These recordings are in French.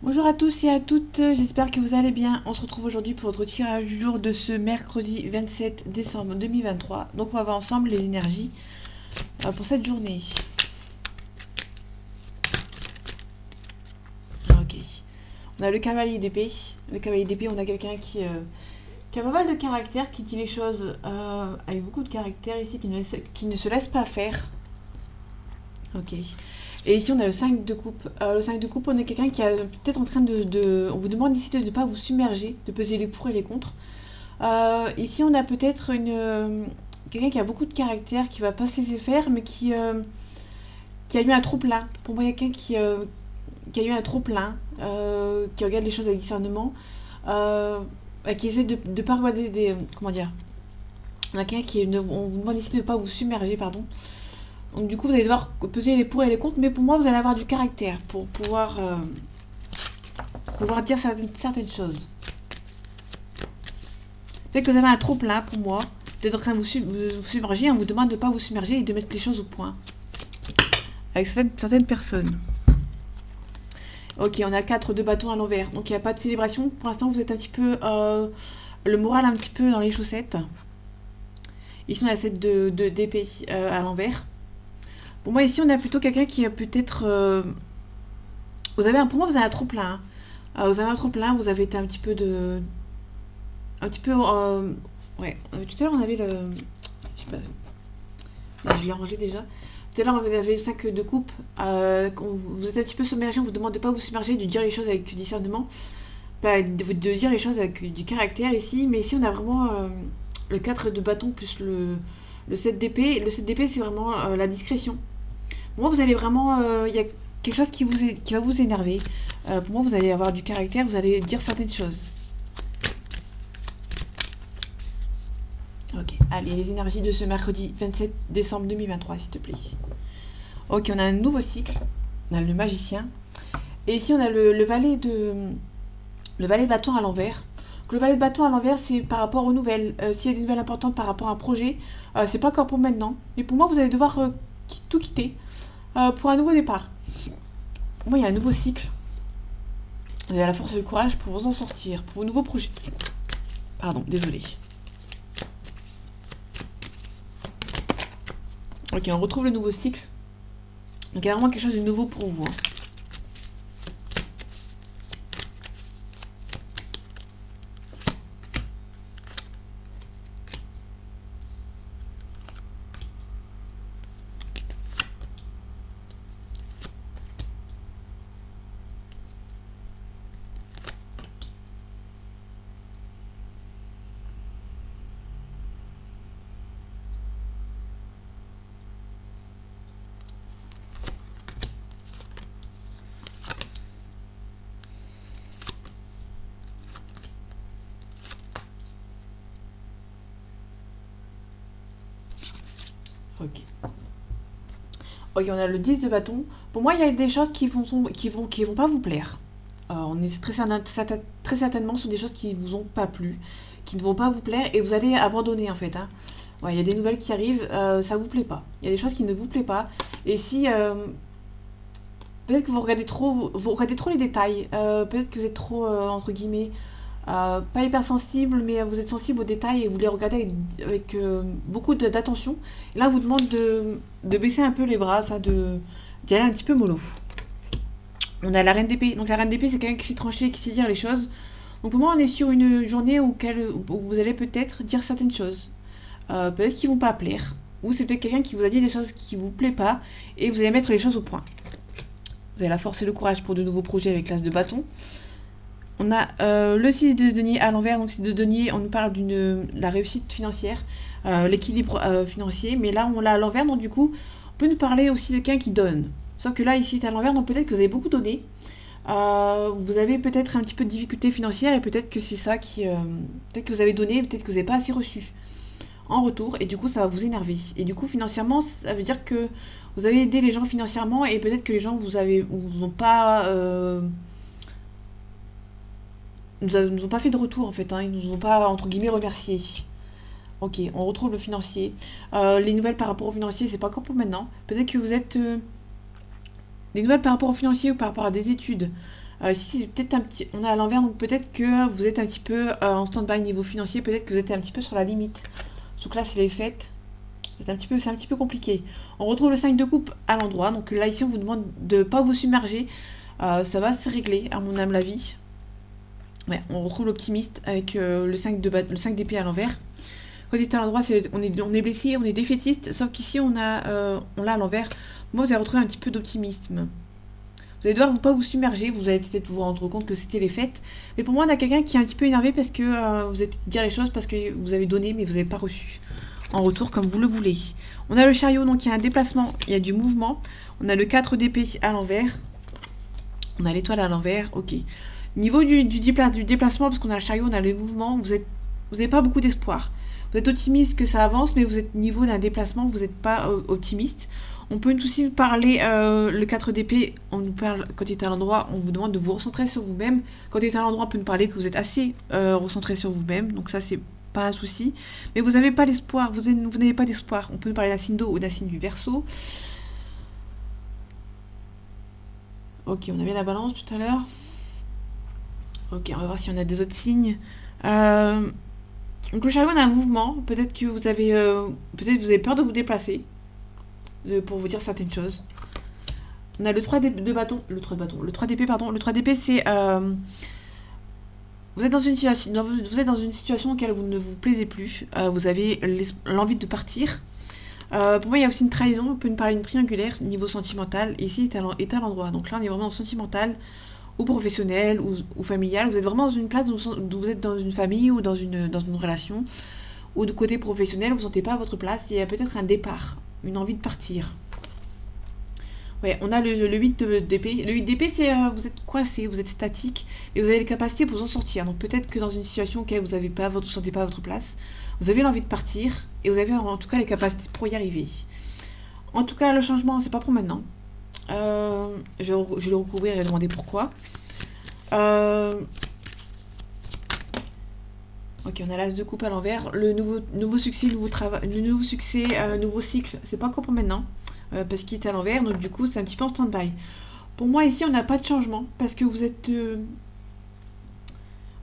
Bonjour à tous et à toutes, j'espère que vous allez bien. On se retrouve aujourd'hui pour votre tirage du jour de ce mercredi 27 décembre 2023. Donc on va voir ensemble les énergies pour cette journée. Ok. On a le cavalier d'épée. Le cavalier d'épée, on a quelqu'un qui a pas mal de caractère, qui dit les choses avec beaucoup de caractère ici, qui ne se laisse pas faire. Ok. Et ici, on a le 5 de coupe. Le 5 de coupe, on est quelqu'un qui est peut-être en train On vous demande ici de ne pas vous submerger, de peser les pour et les contre. Ici, on a peut-être quelqu'un qui a beaucoup de caractère, qui va pas se laisser faire, mais qui a eu un trop-plein. Pour moi, quelqu'un qui a eu un trop-plein, qui regarde les choses avec discernement, qui essaie de ne pas regarder des... Comment dire. On a quelqu'un on vous demande ici de ne pas vous submerger, pardon. Donc du coup, vous allez devoir peser les pour et les contre, mais pour moi, vous allez avoir du caractère pour pouvoir dire certaines choses. Peut-être que vous avez un trop plein pour moi. Vous êtes en train de vous submerger, on vous demande de ne pas vous submerger et de mettre les choses au point. Avec certaines personnes. Ok, on a 4 de bâtons à l'envers, donc il n'y a pas de célébration. Pour l'instant, vous êtes un petit peu... le moral un petit peu dans les chaussettes. Ici, on a 7 d'épée à l'envers. Pour moi, ici, on a plutôt quelqu'un qui a peut-être... pour moi, vous avez un trop-plein. Vous avez un trop-plein, vous avez été un petit peu de... Un petit peu... ouais, tout à l'heure, on avait le... Je sais pas... Là, je l'ai rangé déjà. Tout à l'heure, on avait le 5 de coupe. Vous êtes un petit peu submergé, on vous demande de ne pas vous submerger, de dire les choses avec discernement. De dire les choses avec du caractère ici. Mais ici, on a vraiment le 4 de bâton plus le 7 d'épée. Le 7 d'épée, c'est vraiment la discrétion. Pour moi, vous allez vraiment... Il y a quelque chose qui va vous énerver. Pour moi, vous allez avoir du caractère, vous allez dire certaines choses. Ok, allez, les énergies de ce mercredi 27 décembre 2023, s'il te plaît. Ok, on a un nouveau cycle. On a le magicien. Et ici, on a le valet de bâton à l'envers. Donc, le valet de bâton à l'envers, c'est par rapport aux nouvelles. S'il y a des nouvelles importantes par rapport à un projet, c'est pas encore pour maintenant. Mais pour moi, vous allez devoir tout quitter pour un nouveau départ. Pour moi, il y a un nouveau cycle. Vous avez la force et le courage pour vous en sortir, pour vos nouveaux projets. Pardon, désolé. Ok, on retrouve le nouveau cycle. Donc il y a vraiment quelque chose de nouveau pour vous. Hein. Ok. Ok, on a le 10 de bâton. Pour moi, il y a des choses qui vont pas vous plaire. On est très certainement sur des choses qui ne vous ont pas plu, qui ne vont pas vous plaire, et vous allez abandonner en fait. Hein. Ouais, il y a des nouvelles qui arrivent, ça vous plaît pas. Il y a des choses qui ne vous plaît pas. Et si peut-être que vous regardez trop les détails, peut-être que vous êtes trop entre guillemets pas hypersensible, mais vous êtes sensible aux détails et vous les regardez avec beaucoup d'attention. Et là, on vous demande de baisser un peu les bras, enfin d'y aller un petit peu mollo. On a la reine d'épée. Donc la reine d'épée, c'est quelqu'un qui s'est tranché, qui sait dire les choses. Donc pour moi, on est sur une journée où vous allez peut-être dire certaines choses. Peut-être qu'ils vont pas plaire. Ou c'est peut-être quelqu'un qui vous a dit des choses qui vous plaît pas et vous allez mettre les choses au point. Vous avez la force et le courage pour de nouveaux projets avec l'as de bâton. On a le 6 de denier à l'envers, donc 6 de denier, on nous parle de la réussite financière, l'équilibre financier, mais là on l'a à l'envers, donc du coup on peut nous parler aussi de quelqu'un qui donne. Sauf que là ici c'est à l'envers, donc peut-être que vous avez beaucoup donné, vous avez peut-être un petit peu de difficulté financière et peut-être que c'est ça qui... peut-être que vous avez donné, peut-être que vous n'avez pas assez reçu en retour et du coup ça va vous énerver. Et du coup financièrement ça veut dire que vous avez aidé les gens financièrement et peut-être que les gens vous ont pas... nous ont pas fait de retour en fait, hein. Ils nous ont pas entre guillemets remerciés. Ok, on retrouve le financier. Les nouvelles par rapport au financier, c'est pas encore pour maintenant. Peut-être que vous êtes des nouvelles par rapport au financier ou par rapport à des études. Si c'est peut-être un petit... On est à l'envers, donc peut-être que vous êtes un petit peu en stand-by niveau financier, peut-être que vous êtes un petit peu sur la limite. Donc là, c'est les fêtes. C'est un petit peu compliqué. On retrouve le 5 de coupe à l'endroit. Donc là, ici, on vous demande de ne pas vous submerger. Ça va se régler, à mon âme la vie. Ouais, on retrouve l'optimiste avec le 5 d'épée à l'envers. Quand il est à l'endroit, on est blessé, on est défaitiste. Sauf qu'ici, on l'a à l'envers. Moi, vous allez retrouver un petit peu d'optimisme. Vous allez devoir pas vous submerger. Vous allez peut-être vous rendre compte que c'était les fêtes. Mais pour moi, on a quelqu'un qui est un petit peu énervé parce que vous allez dire les choses parce que vous avez donné, mais vous n'avez pas reçu en retour comme vous le voulez. On a le chariot, donc il y a un déplacement, il y a du mouvement. On a le 4 d'épée à l'envers. On a l'étoile à l'envers, ok. Niveau du déplacement, parce qu'on a le chariot, on a le mouvement, vous n'avez pas beaucoup d'espoir. Vous êtes optimiste que ça avance, mais vous êtes niveau d'un déplacement, vous n'êtes pas optimiste. On peut aussi parler le 4 d'épée, on nous parle quand il est à l'endroit, on vous demande de vous recentrer sur vous-même. Quand il est à l'endroit, on peut nous parler que vous êtes assez recentré sur vous-même, donc ça c'est pas un souci. Mais vous n'avez pas l'espoir, vous n'avez pas d'espoir. On peut parler d'un signe d'eau ou d'un signe du Verseau. Ok, on a bien la balance tout à l'heure. Ok, on va voir si on a des autres signes. Donc le chariot, on a un mouvement. Peut-être que vous avez peur de vous déplacer pour vous dire certaines choses. On a le 3 de bâton, le 3 d'épée, pardon. Le 3 d'épée, c'est vous êtes dans une situation dans laquelle vous ne vous plaisez plus. Vous avez l'envie de partir. Pour moi, il y a aussi une trahison. On peut nous parler d'une triangulaire niveau sentimental. Et ici, est à l'endroit. Donc là, on est vraiment dans sentimental ou professionnel ou familial. Vous êtes vraiment dans une place où vous êtes dans une famille ou dans une relation. Ou de côté professionnel, vous ne vous sentez pas à votre place. Il y a peut-être un départ, une envie de partir. Ouais, on a le 8 d'épée. Le 8 d'épée, c'est vous êtes coincé, vous êtes statique, et vous avez les capacités pour vous en sortir. Donc peut-être que dans une situation auquel vous ne vous sentez pas à votre place, vous avez l'envie de partir, et vous avez en tout cas les capacités pour y arriver. En tout cas, le changement, c'est pas pour maintenant. Je vais le recouvrir et je vais demander pourquoi. Ok, on a l'as de coupe à l'envers. Le nouveau succès, nouveau cycle, c'est pas encore pour maintenant. Parce qu'il est à l'envers, donc du coup c'est un petit peu en stand-by. Pour moi ici on n'a pas de changement, parce que vous avez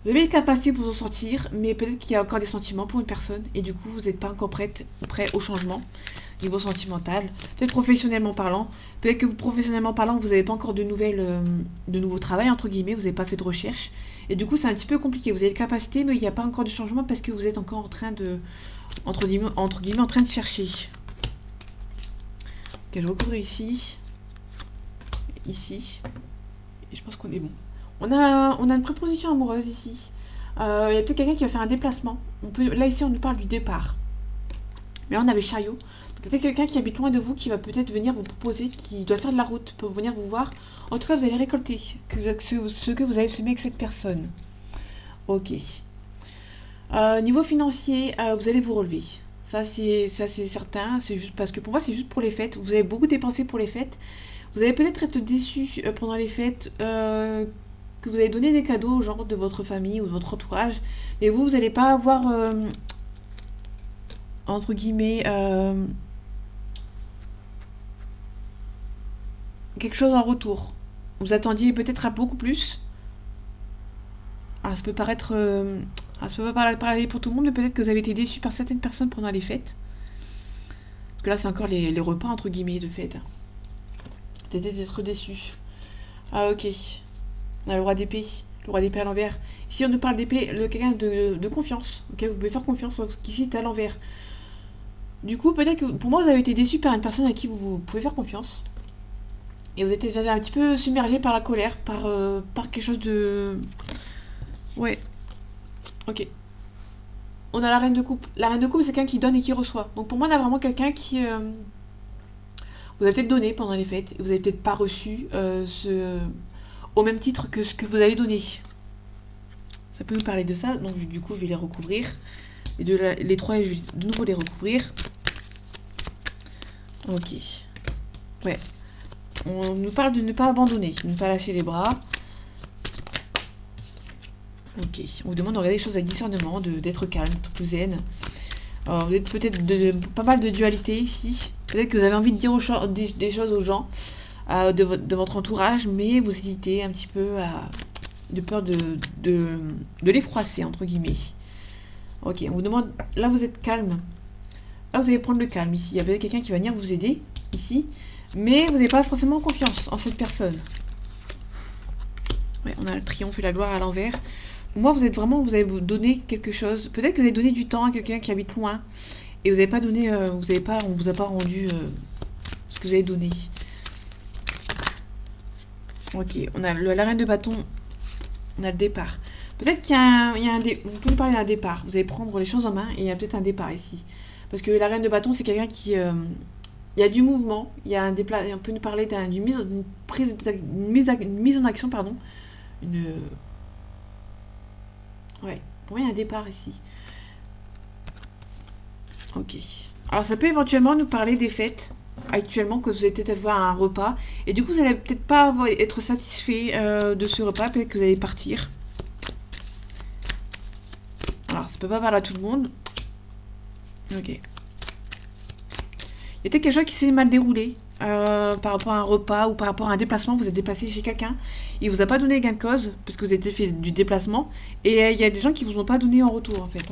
les capacités pour vous en sortir, mais peut-être qu'il y a encore des sentiments pour une personne, et du coup vous n'êtes pas encore prêt au changement, niveau sentimental, peut-être professionnellement parlant, peut-être que professionnellement parlant vous n'avez pas encore de nouveaux travail, entre guillemets, vous n'avez pas fait de recherche, et du coup c'est un petit peu compliqué, vous avez les capacités, mais il n'y a pas encore de changement, parce que vous êtes encore en train de, entre guillemets, en train de chercher. Ok, je recouvre ici, et je pense qu'on est bon. On a une préposition amoureuse ici. Il y a peut-être quelqu'un qui va faire un déplacement. Là ici on nous parle du départ. Mais là on avait chariot. Donc peut-être quelqu'un qui habite loin de vous qui va peut-être venir vous proposer, qui doit faire de la route pour venir vous voir. En tout cas vous allez récolter ce que vous avez semé avec cette personne. Ok. Niveau financier, vous allez vous relever. Ça c'est certain, c'est juste parce que pour moi c'est juste pour les fêtes. Vous avez beaucoup dépensé pour les fêtes. Vous allez peut-être être déçu pendant les fêtes que vous avez donné des cadeaux aux gens de votre famille ou de votre entourage. Mais vous n'allez pas avoir entre guillemets quelque chose en retour. Vous attendiez peut-être à beaucoup plus. Ah, ça peut paraître ça peut pas parler pour tout le monde, mais peut-être que vous avez été déçu par certaines personnes pendant les fêtes. Parce que là, c'est encore les repas, entre guillemets, de fête. Peut-être d'être déçu. Ah, ok. On a le roi d'épée. Le roi d'épée à l'envers. Ici, on nous parle d'épée, quelqu'un de confiance. Ok, vous pouvez faire confiance, parce qu'ici, c'est à l'envers. Du coup, peut-être que, pour moi, vous avez été déçu par une personne à qui vous pouvez faire confiance. Et vous êtes un petit peu submergé par la colère, par quelque chose de... Ouais. Ok. On a la reine de coupe. La reine de coupe, c'est quelqu'un qui donne et qui reçoit. Donc pour moi, on a vraiment quelqu'un qui... vous avez peut-être donné pendant les fêtes. Et vous avez peut-être pas reçu au même titre que ce que vous avez donné. Ça peut nous parler de ça. Donc du coup, je vais les recouvrir. Et les trois, je vais de nouveau les recouvrir. Ok. Ouais. On nous parle de ne pas abandonner. De ne pas lâcher les bras. Ok, on vous demande de regarder les choses avec discernement, d'être calme, d'être plus zen. Vous êtes peut-être pas mal de dualité ici. Peut-être que vous avez envie de dire des choses aux gens. de votre entourage, mais vous hésitez un petit peu de peur de, de les froisser, entre guillemets. Ok, on vous demande, là vous êtes calme. Là vous allez prendre le calme ici. Il y avait quelqu'un qui va venir vous aider ici, mais vous n'avez pas forcément confiance en cette personne. Ouais, on a le triomphe et la gloire à l'envers. Moi, vous êtes vraiment, vous avez donné quelque chose. Peut-être que vous avez donné du temps à quelqu'un qui habite loin et vous n'avez pas donné, vous avez pas, on vous a pas rendu ce que vous avez donné. Ok, on a la reine de bâton, on a le départ. Peut-être qu'il y a on peut nous parler d'un départ. Vous allez prendre les choses en main et il y a peut-être un départ ici. Parce que la reine de bâton, c'est quelqu'un qui, il y a du mouvement, il y a on peut nous parler d'une mise en action, pardon, une, ouais, pour moi il y a un départ ici. Ok. Alors ça peut éventuellement nous parler des fêtes actuellement que vous allez peut-être avoir un repas et du coup vous allez peut-être pas être satisfait de ce repas, peut-être que vous allez partir. Alors ça peut pas parler à tout le monde. Ok. Il y a peut-être quelque chose qui s'est mal déroulé par rapport à un repas ou par rapport à un déplacement. Vous êtes déplacé chez quelqu'un, il vous a pas donné gain de cause parce que vous avez fait du déplacement et il y a des gens qui vous ont pas donné en retour en fait.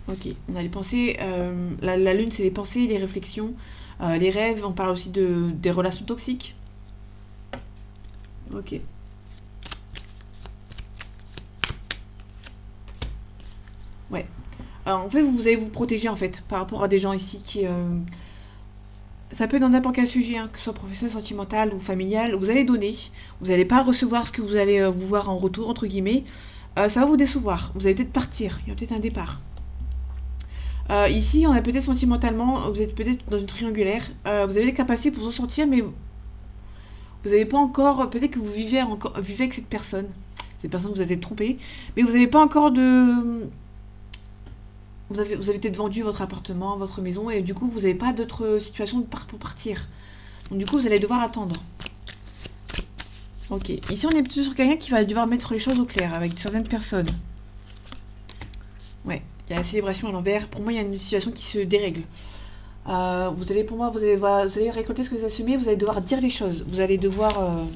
Ok, on a les pensées, la lune c'est les pensées, les réflexions, les rêves, on parle aussi des relations toxiques. Ok. Ouais. Alors, en fait, vous allez vous protéger en fait par rapport à des gens ici qui. Ça peut être dans n'importe quel sujet, hein, que ce soit professionnel, sentimental ou familial. Vous allez donner, vous n'allez pas recevoir ce que vous allez vouloir en retour, entre guillemets. Ça va vous décevoir. Vous allez peut-être partir, il y a peut-être un départ. Ici, on a peut-être sentimentalement, vous êtes peut-être dans une triangulaire. Vous avez des capacités pour vous en sortir, mais vous n'avez pas encore. Peut-être que vous vivez avec cette personne. Cette personne vous a peut-être trompé, mais vous n'avez pas encore de. Vous avez peut-être vendu votre appartement, votre maison, et du coup, vous n'avez pas d'autre situation pour partir. Donc, du coup, vous allez devoir attendre. Ok. Ici, on est plutôt sur quelqu'un qui va devoir mettre les choses au clair avec certaines personnes. Ouais. Il y a la célébration à l'envers. Pour moi, il y a une situation qui se dérègle. Vous allez, pour moi, vous allez récolter ce que vous avez semé. Vous allez devoir dire les choses. Vous allez devoir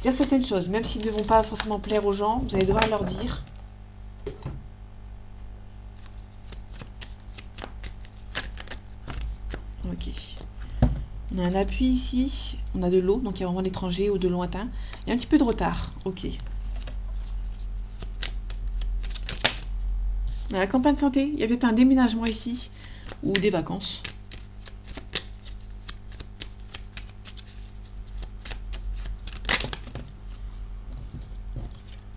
dire certaines choses, même s'ils ne vont pas forcément plaire aux gens. Vous allez devoir leur dire. Ok. On a un appui ici. On a de l'eau, donc il y a vraiment l'étranger ou de lointain. Il y a un petit peu de retard. Ok. On a la campagne santé. Il y a peut-être un déménagement ici ou des vacances.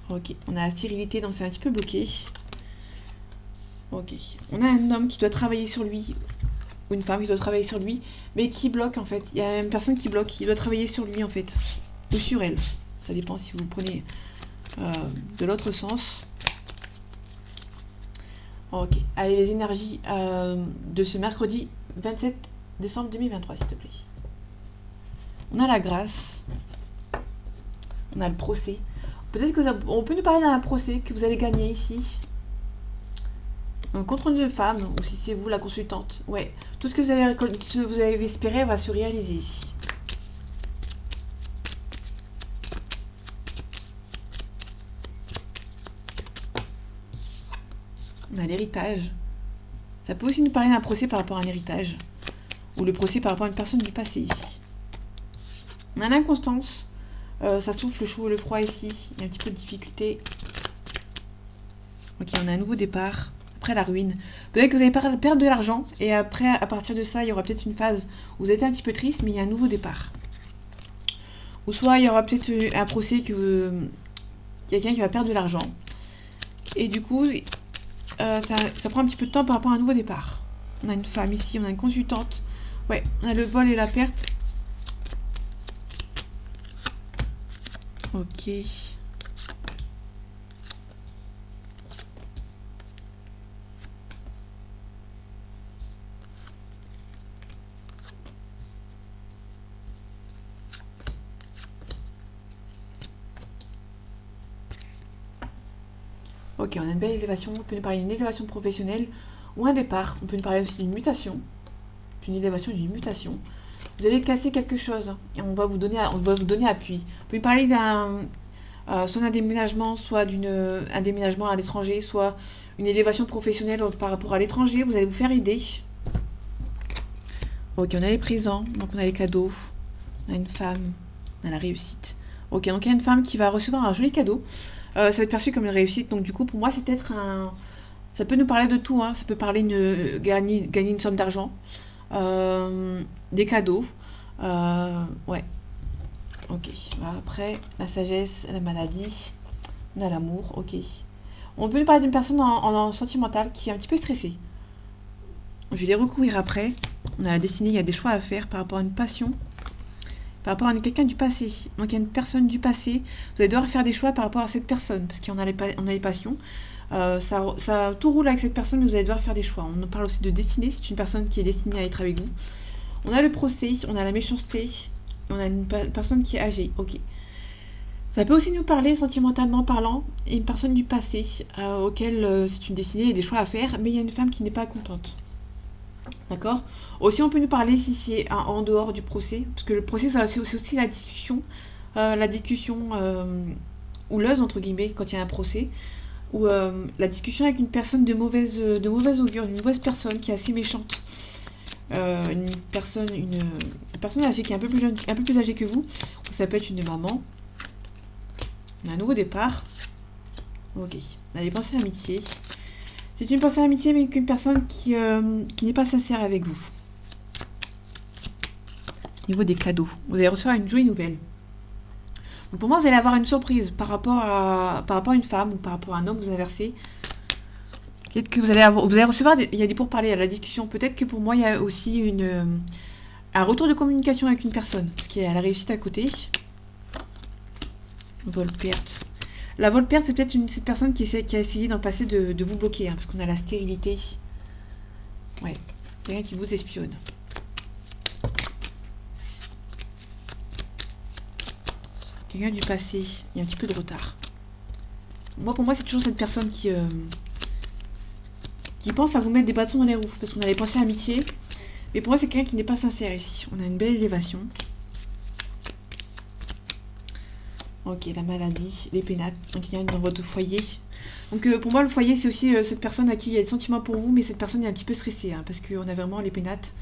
Ok, on a la stérilité, donc c'est un petit peu bloqué. Ok, on a un homme qui doit travailler sur lui, ou une femme qui doit travailler sur lui, mais qui bloque en fait. Il y a une personne qui bloque, qui doit travailler sur lui en fait, ou sur elle. Ça dépend si vous prenez de l'autre sens. Ok, allez, les énergies de ce mercredi 27 décembre 2023, s'il te plaît. On a la grâce, on a le procès. Peut-être que on peut nous parler d'un procès que vous allez gagner ici. Contre une femme, ou si c'est vous la consultante. Ouais, tout ce que vous avez espéré va se réaliser ici. On a l'héritage. Ça peut aussi nous parler d'un procès par rapport à un héritage. Ou le procès par rapport à une personne du passé ici. On a l'inconstance. Ça souffle le chaud et le froid ici. Il y a un petit peu de difficulté. Ok, on a un nouveau départ. Après la ruine. Peut-être que vous allez perdre de l'argent. Et après, à partir de ça, il y aura peut-être une phase où vous êtes un petit peu triste, mais il y a un nouveau départ. Ou soit il y aura peut-être un procès que quelqu'un qui va perdre de l'argent. Et du coup, ça prend un petit peu de temps par rapport à un nouveau départ. On a une femme ici, on a une consultante. Ouais, on a le vol et la perte. Ok. Ok, on a une belle élévation. On peut nous parler d'une élévation professionnelle ou un départ. On peut nous parler aussi d'une mutation. d'une élévation, d'une mutation. Vous allez casser quelque chose et on va vous donner appui. Vous pouvez parler soit d'un déménagement, soit un déménagement à l'étranger, soit une élévation professionnelle par rapport à l'étranger. Vous allez vous faire aider. Ok, on a les présents, donc on a les cadeaux, on a une femme, on a la réussite. Ok, donc il y a une femme qui va recevoir un joli cadeau. Ça va être perçu comme une réussite, donc du coup pour moi c'est peut-être un... Ça peut nous parler de tout, hein. Ça peut parler de gagner une somme d'argent, des cadeaux, ouais, ok. Après, la sagesse, la maladie, on a l'amour, ok. On peut nous parler d'une personne en sentimental qui est un petit peu stressée. Je vais les recouvrir après. On a la destinée, il y a des choix à faire par rapport à une passion, par rapport à quelqu'un du passé. Donc il y a une personne du passé, vous allez devoir faire des choix par rapport à cette personne, parce qu'on a les passions. Ça tout roule avec cette personne, mais vous allez devoir faire des choix. On parle aussi de destinée, c'est une personne qui est destinée à être avec vous. On a le procès, on a la méchanceté, et on a une personne qui est âgée, ok. Ça peut aussi nous parler, sentimentalement parlant, et une personne du passé, auquel c'est une destinée et des choix à faire, mais il y a une femme qui n'est pas contente. D'accord. Aussi, on peut nous parler si c'est en dehors du procès, parce que le procès, c'est aussi la discussion houleuse, entre guillemets, quand il y a un procès, ou la discussion avec une personne de mauvaise augure, une mauvaise personne qui est assez méchante. Une personne âgée qui est un peu plus jeune, un peu plus âgée que vous, ou ça peut être une maman. On a un nouveau départ. Ok. On a des pensées d'amitié. C'est une pensée d'amitié, mais qu'une personne qui n'est pas sincère avec vous. Au niveau des cadeaux, vous allez recevoir une jolie nouvelle. Donc pour moi, vous allez avoir une surprise par rapport à une femme ou par rapport à un homme que vous inversez. Peut-être que vous allez recevoir, il y a des pourparlers à la discussion. Peut-être que pour moi, il y a aussi un retour de communication avec une personne, parce qu'il y a la réussite à côté. Vol-perte. La vol-perte, c'est peut-être cette personne qui a essayé dans le passé de vous bloquer, hein, parce qu'on a la stérilité. Ouais, quelqu'un qui vous espionne. Quelqu'un du passé, il y a un petit peu de retard. Pour moi, c'est toujours cette personne qui pense à vous mettre des bâtons dans les roues, parce qu'on avait pensé à amitié. Mais pour moi, c'est quelqu'un qui n'est pas sincère ici. On a une belle élévation. Ok, la maladie, les pénates, donc il y a dans votre foyer. Donc pour moi, le foyer, c'est aussi cette personne à qui il y a des sentiments pour vous, mais cette personne est un petit peu stressée, hein, parce qu'on a vraiment les pénates.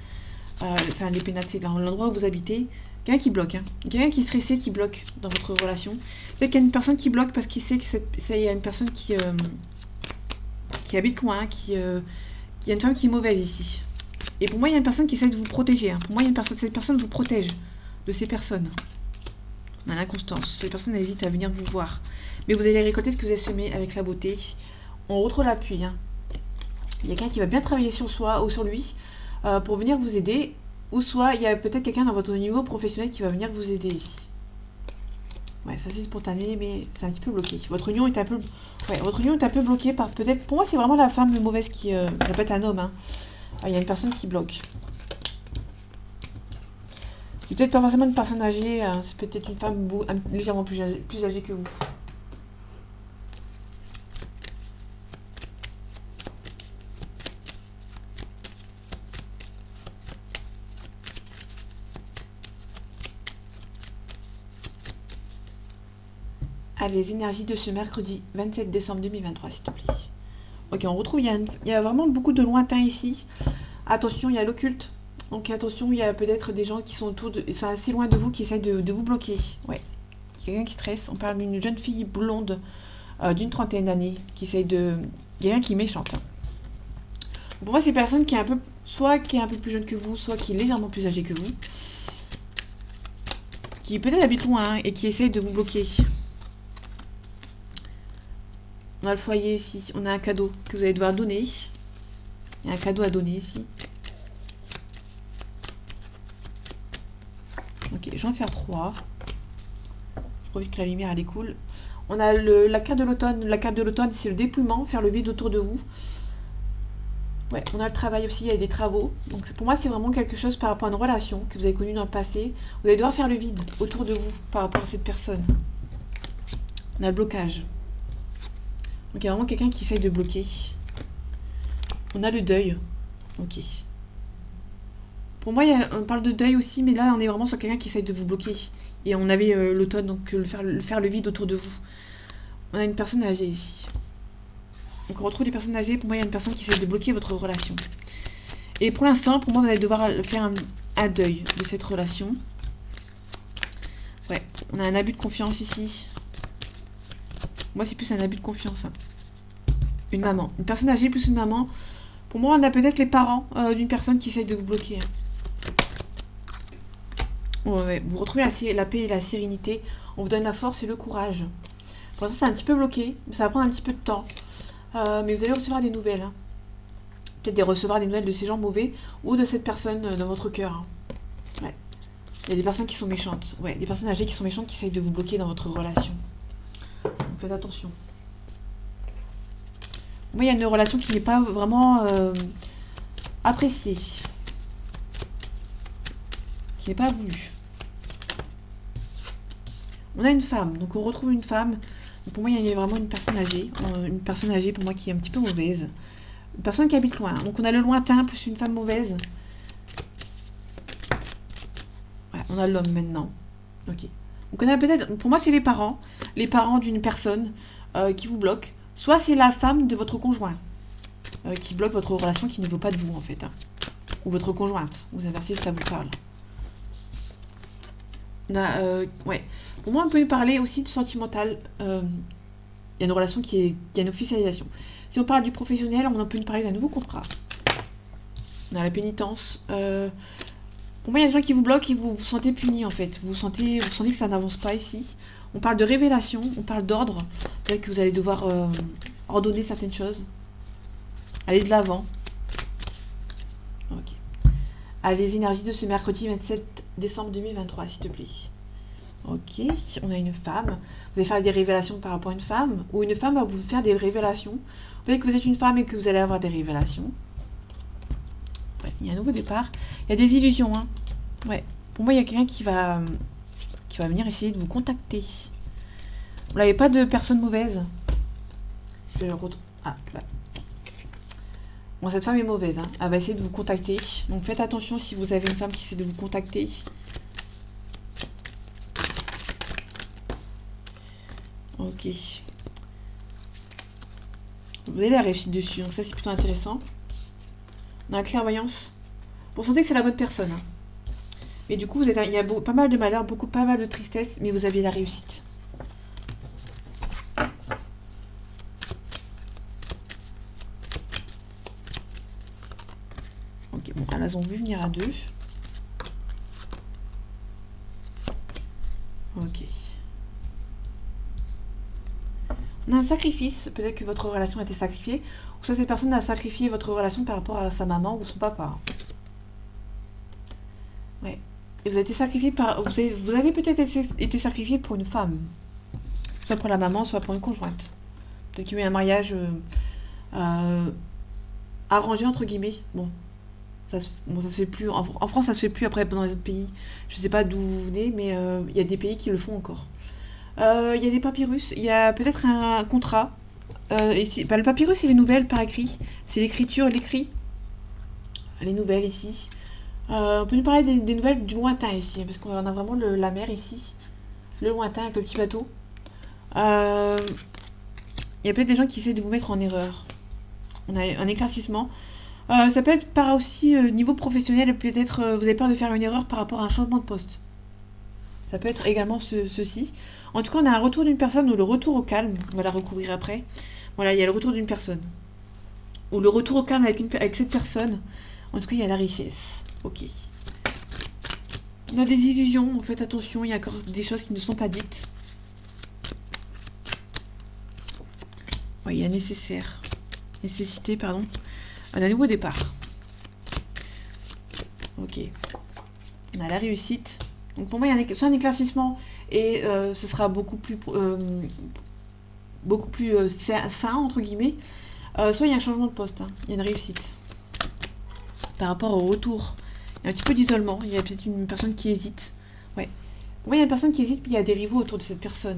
Enfin, les pénates, c'est l'endroit où vous habitez. Quelqu'un qui bloque, hein. Quelqu'un qui est stressé, qui bloque dans votre relation. Peut-être qu'il y a une personne qui bloque parce qu'il sait que il y a une personne qui habite loin, il y a une femme qui est mauvaise ici. Et pour moi, il y a une personne qui essaie de vous protéger, hein. Pour moi, cette personne vous protège de ces personnes. On a l'inconstance. Cette personne hésite à venir vous voir. Mais vous allez récolter ce que vous avez semé avec la beauté. On retrouve l'appui, hein. Il y a quelqu'un qui va bien travailler sur soi ou sur lui pour venir vous aider. Ou soit il y a peut-être quelqu'un dans votre niveau professionnel qui va venir vous aider ici. Ouais, ça c'est spontané, mais c'est un petit peu bloqué. Votre union est un peu bloquée par peut-être... Pour moi, c'est vraiment la femme mauvaise qui... ça peut être un homme, hein. Il y a une personne qui bloque. C'est peut-être pas forcément une personne âgée, hein, c'est peut-être une femme légèrement plus âgée que vous. Allez, les énergies de ce mercredi 27 décembre 2023, s'il te plaît. Ok, on retrouve, il y a vraiment beaucoup de lointain ici. Attention, il y a l'occulte. Donc attention, il y a peut-être des gens qui sont sont assez loin de vous, qui essayent de vous bloquer. Ouais. Quelqu'un qui stresse. On parle d'une jeune fille blonde d'une trentaine d'années qui essaye de... Quelqu'un qui est méchante. Pour moi, c'est une personne qui est soit qui est un peu plus jeune que vous, soit qui est légèrement plus âgée que vous. Qui peut-être habite loin, hein, et qui essaye de vous bloquer. On a le foyer ici. On a un cadeau que vous allez devoir donner. Il y a un cadeau à donner ici. Ok, je vais en faire 3. Je profite que la lumière elle est cool. On a la carte de l'automne. La carte de l'automne, c'est le dépouillement, faire le vide autour de vous. Ouais, on a le travail aussi, il y a des travaux. Donc pour moi, c'est vraiment quelque chose par rapport à une relation que vous avez connue dans le passé. Vous allez devoir faire le vide autour de vous par rapport à cette personne. On a le blocage. Donc il y a vraiment quelqu'un qui essaye de bloquer. On a le deuil. Ok. Pour moi, on parle de deuil aussi, mais là, on est vraiment sur quelqu'un qui essaye de vous bloquer. Et on avait l'automne, donc faire le vide autour de vous. On a une personne âgée ici. Donc on retrouve les personnes âgées. Pour moi, il y a une personne qui essaye de bloquer votre relation. Et pour l'instant, pour moi, vous allez devoir faire un deuil de cette relation. Ouais, on a un abus de confiance ici. Moi, c'est plus un abus de confiance. Hein. Une maman. Une personne âgée plus une maman. Pour moi, on a peut-être les parents d'une personne qui essaye de vous bloquer. Hein. Ouais, vous retrouvez la paix et la sérénité. On vous donne la force et le courage. Pour l'instant, c'est un petit peu bloqué. Ça va prendre un petit peu de temps. Mais vous allez recevoir des nouvelles. Hein. Peut-être recevoir des nouvelles de ces gens mauvais ou de cette personne dans votre cœur. Hein. Ouais. Il y a des personnes qui sont méchantes. Ouais, des personnes âgées qui sont méchantes qui essayent de vous bloquer dans votre relation. Donc faites attention. Moi, il y a une relation qui n'est pas vraiment appréciée. Qui n'est pas voulue. On a une femme. Donc on retrouve une femme. Donc pour moi, il y a vraiment une personne âgée. Une personne âgée, pour moi, qui est un petit peu mauvaise. Une personne qui habite loin. Donc on a le lointain plus une femme mauvaise. Ouais, on a l'homme maintenant. Ok. Donc on a peut-être... Pour moi, c'est les parents. Les parents d'une personne qui vous bloquent. Soit c'est la femme de votre conjoint qui bloque votre relation, qui ne veut pas de vous en fait. Hein. Ou votre conjointe. Vous inversez si ça vous parle. On a, ouais. Pour moi, on peut parler aussi de sentimental. Il y a une relation qui a une officialisation. Si on parle du professionnel, on peut parler d'un nouveau contrat. On a la pénitence. Pour moi, il y a des gens qui vous bloquent et vous sentez puni en fait. Vous sentez que ça n'avance pas ici. On parle de révélation, on parle d'ordre. Peut-être que vous allez devoir ordonner certaines choses. Aller de l'avant. Ok. Allez, les énergies de ce mercredi 27 décembre 2023, s'il te plaît. Ok, on a une femme. Vous allez faire des révélations par rapport à une femme. Ou une femme va vous faire des révélations. Peut-être que vous êtes une femme et que vous allez avoir des révélations. Ouais, il y a un nouveau départ. Il y a des illusions. Hein. Ouais. Pour moi, il y a quelqu'un qui va venir essayer de vous contacter. Vous n'avez pas de personne mauvaise. Je le retrouve. Ah, ouais. Bon, cette femme est mauvaise. Hein. Elle va essayer de vous contacter. Donc faites attention si vous avez une femme qui essaie de vous contacter. Ok. Vous avez la réussite dessus. Donc ça, c'est plutôt intéressant. Dans la clairvoyance. Vous sentez que c'est la bonne personne. Hein. Mais du coup, il y a pas mal de malheur, pas mal de tristesse, mais vous avez la réussite. Ok, bon, elles ont vu venir à deux. Ok. On a un sacrifice. Peut-être que votre relation a été sacrifiée. Ou soit cette personne a sacrifié votre relation par rapport à sa maman ou son papa. Ouais. Et vous avez été sacrifié par... Vous avez peut-être été sacrifié pour une femme. Soit pour la maman, soit pour une conjointe. Peut-être qu'il y a eu un mariage arrangé, entre guillemets. Bon, ça se fait plus. En France, ça se fait plus après dans les autres pays. Je sais pas d'où vous venez, mais il y a des pays qui le font encore. Il y a des papyrus. Il y a peut-être un contrat. Le papyrus, c'est les nouvelles par écrit. C'est l'écriture, l'écrit. Les nouvelles ici. On peut nous parler des nouvelles du lointain ici, parce qu'on a vraiment la mer ici. Le lointain avec le petit bateau. Il y a peut-être des gens qui essaient de vous mettre en erreur. On a un éclaircissement. Ça peut être par aussi niveau professionnel, peut-être vous avez peur de faire une erreur par rapport à un changement de poste. Ça peut être également ceci. En tout cas, on a un retour d'une personne ou le retour au calme. On va la recouvrir après. Voilà, il y a le retour d'une personne. Ou le retour au calme avec cette personne. En tout cas, il y a la richesse. Ok. On a des illusions, donc faites attention, il y a encore des choses qui ne sont pas dites. Oui, il y a nécessité, pardon. On a un nouveau départ. Ok. On a la réussite. Donc pour moi, il y a soit un éclaircissement et ce sera beaucoup plus sain, entre guillemets. Soit il y a un changement de poste, hein. Il y a une réussite. Par rapport au retour. Il y a un petit peu d'isolement. Il y a peut-être une personne qui hésite. Ouais. Pour moi, il y a une personne qui hésite, puis il y a des rivaux autour de cette personne.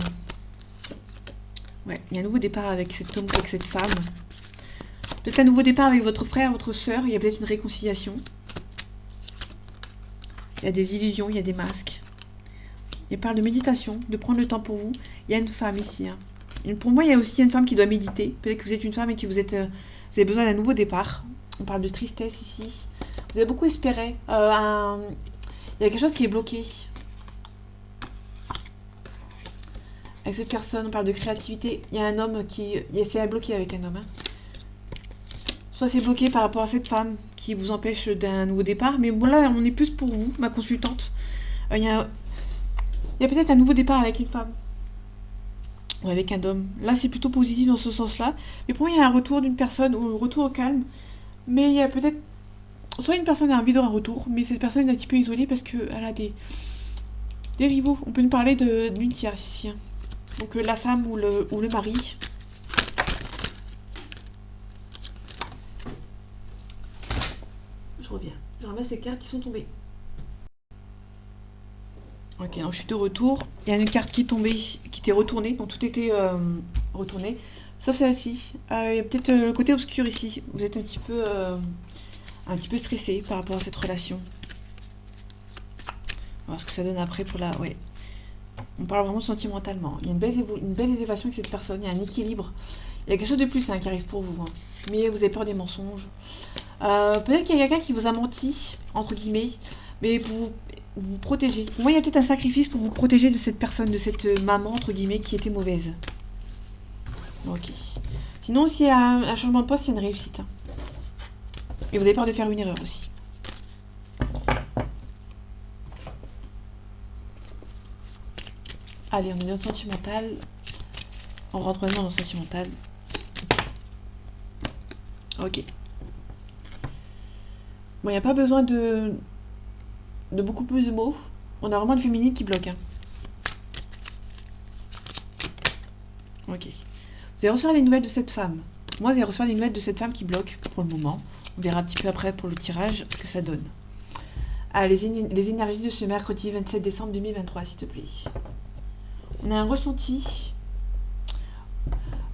Ouais. Il y a un nouveau départ avec cet homme, avec cette femme. Peut-être un nouveau départ avec votre frère, votre sœur. Il y a peut-être une réconciliation. Il y a des illusions, il y a des masques. Il parle de méditation, de prendre le temps pour vous. Il y a une femme ici. Hein. Pour moi, il y a aussi une femme qui doit méditer. Peut-être que vous êtes une femme et que vous avez besoin d'un nouveau départ. On parle de tristesse ici. Vous avez beaucoup espéré. Il y a quelque chose qui est bloqué. Avec cette personne, on parle de créativité. Il y a un homme qui... C'est à bloquer avec un homme. Hein. Soit c'est bloqué par rapport à cette femme qui vous empêche d'un nouveau départ. Mais bon, là, on est plus pour vous, ma consultante. Il y a peut-être un nouveau départ avec une femme. Ou avec un homme. Là, c'est plutôt positif dans ce sens-là. Mais pour moi, il y a un retour d'une personne, ou un retour au calme. Mais il y a peut-être... Soit une personne a envie d'un retour, mais cette personne est un petit peu isolée parce qu'elle a des rivaux. On peut nous parler d'une tierce ici. Hein. Donc la femme ou le mari. Je reviens. Je ramasse les cartes qui sont tombées. Ok, donc je suis de retour. Il y a une carte qui est tombée, qui était retournée. Donc tout était retourné. Sauf celle-ci. Il y a peut-être le côté obscur ici. Vous êtes un petit peu stressé par rapport à cette relation. On va voir ce que ça donne après pour la... Ouais. On parle vraiment sentimentalement. Il y a une belle élévation avec cette personne. Il y a un équilibre. Il y a quelque chose de plus qui arrive pour vous. Hein. Mais vous avez peur des mensonges. Peut-être qu'il y a quelqu'un qui vous a menti, entre guillemets. Mais pour vous protéger. Pour moi, il y a peut-être un sacrifice pour vous protéger de cette personne, de cette maman, entre guillemets, qui était mauvaise. Ok. Sinon, s'il y a un changement de poste, il y a une réussite. Hein. Et vous avez peur de faire une erreur aussi. Allez, on est dans le sentimental. On rentre maintenant dans le sentimental. Ok. Bon, il n'y a pas besoin de beaucoup plus de mots. On a vraiment le féminine qui bloque. Hein. Ok. Vous allez recevoir des nouvelles de cette femme. Moi, vous allez recevoir des nouvelles de cette femme qui bloque pour le moment. On verra un petit peu après pour le tirage ce que ça donne. Ah, les énergies de ce mercredi 27 décembre 2023, s'il te plaît. On a un ressenti.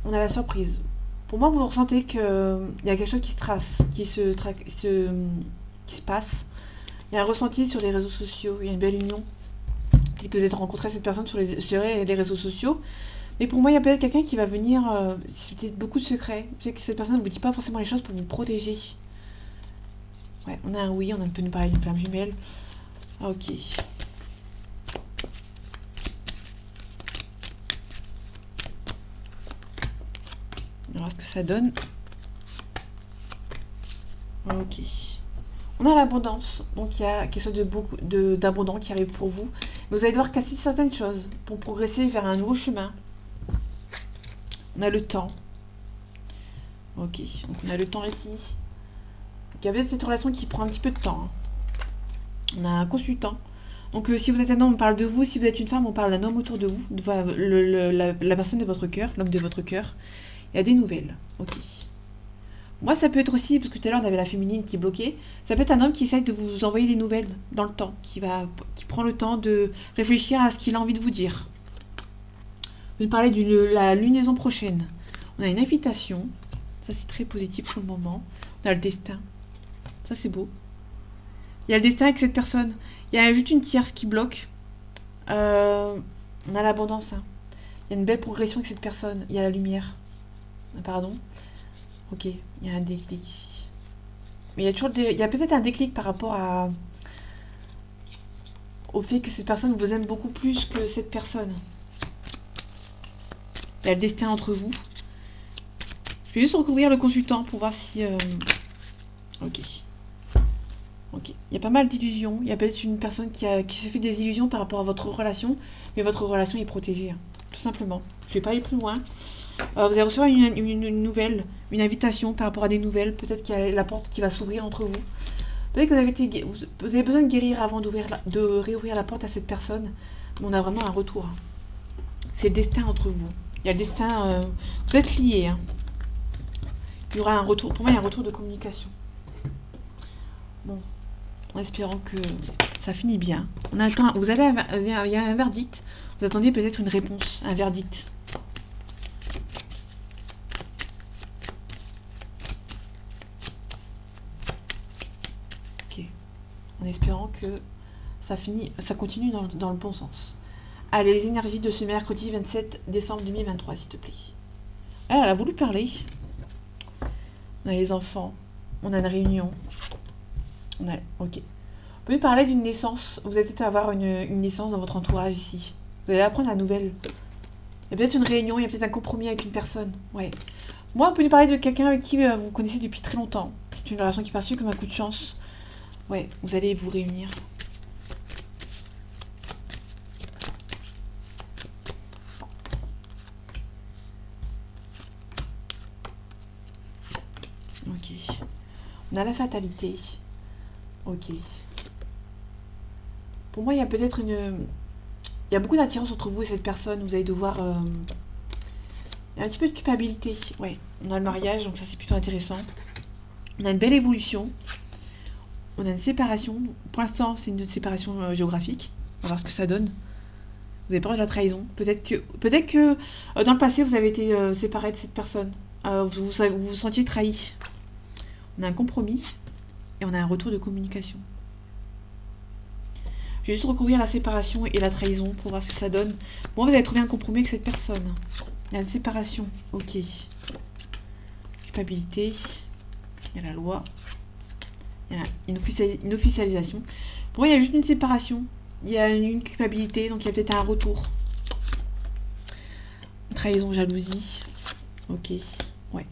On a la surprise. Pour moi, vous ressentez qu'il y a quelque chose qui se trace, qui se passe. Il y a un ressenti sur les réseaux sociaux. Il y a une belle union. Peut-être que vous avez rencontré cette personne sur les réseaux sociaux. Mais pour moi, il y a peut-être quelqu'un qui va venir... c'est peut-être beaucoup de secrets. Peut-être que cette personne ne vous dit pas forcément les choses pour vous protéger. Ouais, on a un oui, on peut nous parler d'une flamme jumelle. Ok. On verra ce que ça donne. Ok. On a l'abondance. Donc il y a quelque chose d'abondant qui arrive pour vous. Mais vous allez devoir casser certaines choses pour progresser vers un nouveau chemin. On a le temps. Ok. Donc on a le temps ici. Donc il y a peut-être cette relation qui prend un petit peu de temps. Hein. On a un consultant. Donc si vous êtes un homme, on parle de vous. Si vous êtes une femme, on parle d'un homme autour de vous. La personne de votre cœur, l'homme de votre cœur. Il y a des nouvelles. Ok. Moi, ça peut être aussi, parce que tout à l'heure, on avait la féminine qui bloquait. Ça peut être un homme qui essaye de vous envoyer des nouvelles dans le temps. Qui prend le temps de réfléchir à ce qu'il a envie de vous dire. Vous nous parlez de la lunaison prochaine. On a une invitation. Ça, c'est très positif pour le moment. On a le destin. Ça, c'est beau. Il y a le destin avec cette personne. Il y a juste une tierce qui bloque. On a l'abondance. Hein. Il y a une belle progression avec cette personne. Il y a la lumière. Pardon. Ok, il y a un déclic ici. Mais il y a peut-être un déclic par rapport au fait que cette personne vous aime beaucoup plus que cette personne. Il y a le destin entre vous. Je vais juste recouvrir le consultant pour voir si... Ok. Ok. Il y a pas mal d'illusions. Il y a peut-être une personne qui se fait des illusions par rapport à votre relation. Mais votre relation est protégée. Hein. Tout simplement. Je vais pas aller plus loin. Vous allez recevoir une nouvelle, une invitation par rapport à des nouvelles. Peut-être qu'il y a la porte qui va s'ouvrir entre vous. Peut-être que vous avez besoin de guérir avant de réouvrir la porte à cette personne. Mais on a vraiment un retour. C'est le destin entre vous. Il y a le destin... vous êtes liés. Hein. Il y aura un retour. Pour moi, il y a un retour de communication. Bon. En espérant que ça finit bien. On attend... il y a un verdict. Vous attendez peut-être une réponse. Un verdict. En espérant que ça continue dans le bon sens. Allez, les énergies de ce mercredi 27 décembre 2023, s'il te plaît. Elle a voulu parler. On a les enfants. On a une réunion. Ok. Vous pouvez parler d'une naissance. Vous allez peut-être avoir une naissance dans votre entourage ici. Vous allez apprendre la nouvelle. Il y a peut-être une réunion, il y a peut-être un compromis avec une personne. Ouais. Moi, on peut nous parler de quelqu'un avec qui vous connaissez depuis très longtemps. C'est une relation qui passe comme un coup de chance. Ouais, vous allez vous réunir. Ok. On a la fatalité. Ok. Pour moi, il y a peut-être une... Il y a beaucoup d'attirance entre vous et cette personne. Vous allez devoir... Il y a un petit peu de culpabilité. Ouais, on a le mariage, donc ça c'est plutôt intéressant. On a une belle évolution. On a une séparation. Pour l'instant, c'est une séparation géographique. On va voir ce que ça donne. Vous avez peur de la trahison. Peut-être que dans le passé, vous avez été séparé de cette personne. Vous vous sentiez trahi. On a un compromis. Et on a un retour de communication. Je vais juste recouvrir la séparation et la trahison pour voir ce que ça donne. Bon, vous avez trouvé un compromis avec cette personne. Il y a une séparation. Ok. Culpabilité. Il y a la loi. Il y a une officialisation. Pour moi, il y a juste une séparation. Il y a une culpabilité, donc il y a peut-être un retour. Trahison, jalousie. Ok. Ouais.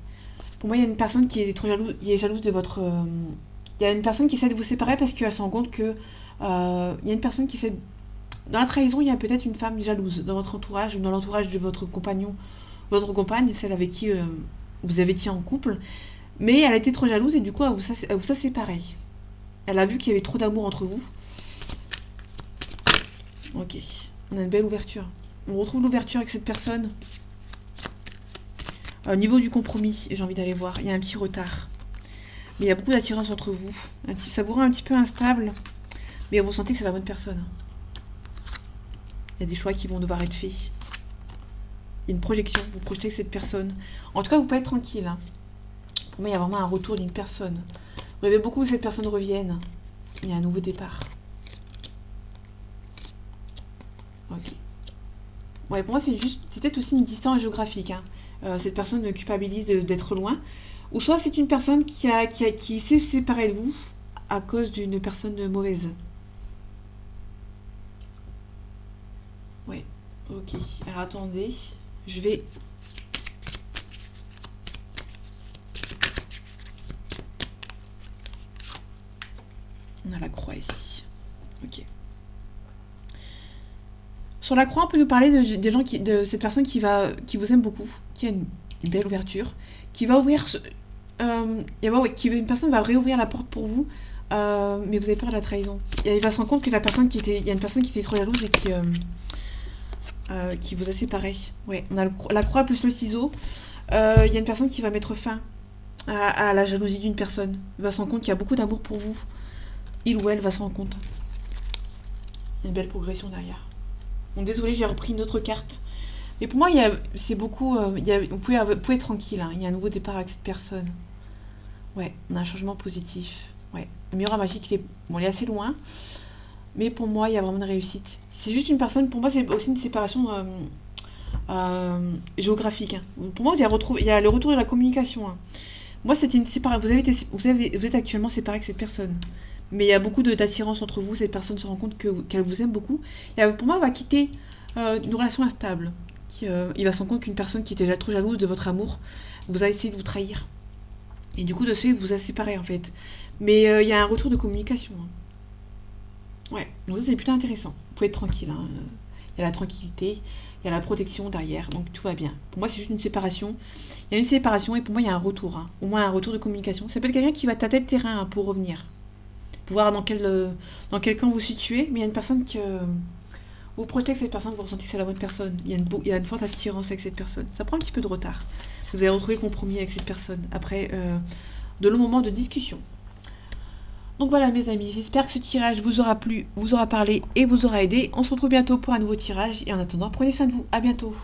Pour moi, il y a une personne qui est trop jalouse. Il est jalouse de votre... Il y a une personne qui essaie de vous séparer parce qu'elle se rend compte que... il y a une personne qui essaie... Dans la trahison, il y a peut-être une femme jalouse dans votre entourage ou dans l'entourage de votre compagnon, votre compagne, celle avec qui vous avez été en couple. Mais elle a été trop jalouse et du coup, elle vous a séparé. Elle a vu qu'il y avait trop d'amour entre vous. Ok. On a une belle ouverture. On retrouve l'ouverture avec cette personne. Au niveau du compromis, j'ai envie d'aller voir. Il y a un petit retard. Mais il y a beaucoup d'attirance entre vous. Ça vous rend un petit peu instable. Mais vous sentez que c'est la bonne personne. Il y a des choix qui vont devoir être faits. Il y a une projection. Vous projetez avec cette personne. En tout cas, vous pouvez être tranquille. Hein. Pour moi, il y a vraiment un retour d'une personne. Vous rêvez beaucoup que cette personne revienne. Il y a un nouveau départ. Ok. Ouais, pour moi, c'est peut-être aussi une distance géographique. Hein. Cette personne culpabilise d'être loin. Ou soit c'est une personne qui s'est séparée de vous à cause d'une personne mauvaise. Ouais, ok. Alors attendez, je vais... On a la croix ici. Ok. Sur la croix, on peut nous parler de cette personne qui vous aime beaucoup, qui a une belle ouverture, qui va ouvrir... une personne va réouvrir la porte pour vous, mais vous avez peur de la trahison. Il va se rendre compte que il y a une personne qui était trop jalouse et qui vous a séparé. Ouais, on a la croix plus le ciseau. Il y a une personne qui va mettre fin à la jalousie d'une personne. Il va se rendre compte qu'il y a beaucoup d'amour pour vous. Il ou elle va se rendre compte. Il y a une belle progression derrière. Bon, désolé, j'ai repris une autre carte. Mais pour moi, c'est beaucoup... vous pouvez être tranquille. Hein. Il y a un nouveau départ avec cette personne. Ouais, on a un changement positif. Ouais, le miroir magique, il est assez loin. Mais pour moi, il y a vraiment une réussite. C'est juste une personne... Pour moi, c'est aussi une séparation géographique. Hein. Pour moi, il y a le retour de la communication. Hein. Moi, c'était une séparation... Vous êtes actuellement séparé avec cette personne. Mais il y a beaucoup d'attirance entre vous. Cette personne se rend compte qu'elle vous aime beaucoup. Et pour moi, elle va quitter une relation instable. Il va se rendre compte qu'une personne qui était déjà trop jalouse de votre amour vous a essayé de vous trahir. Et du coup, de ce fait, vous a séparé en fait. Mais il y a un retour de communication. Hein. Ouais, donc ça c'est plutôt intéressant. Vous pouvez être tranquille. Hein. Il y a la tranquillité, il y a la protection derrière, donc tout va bien. Pour moi, c'est juste une séparation. Il y a une séparation et pour moi, il y a un retour. Hein. Au moins un retour de communication. Ça peut être quelqu'un qui va tâter le terrain hein, pour revenir. Pour voir dans quel camp vous situez. Mais il y a une personne que... vous projetez avec cette personne, vous ressentez que c'est la bonne personne. Il y a une forte attirance avec cette personne. Ça prend un petit peu de retard. Vous allez retrouver le compromis avec cette personne après de longs moments de discussion. Donc voilà mes amis, j'espère que ce tirage vous aura plu, vous aura parlé et vous aura aidé. On se retrouve bientôt pour un nouveau tirage et en attendant, prenez soin de vous. À bientôt.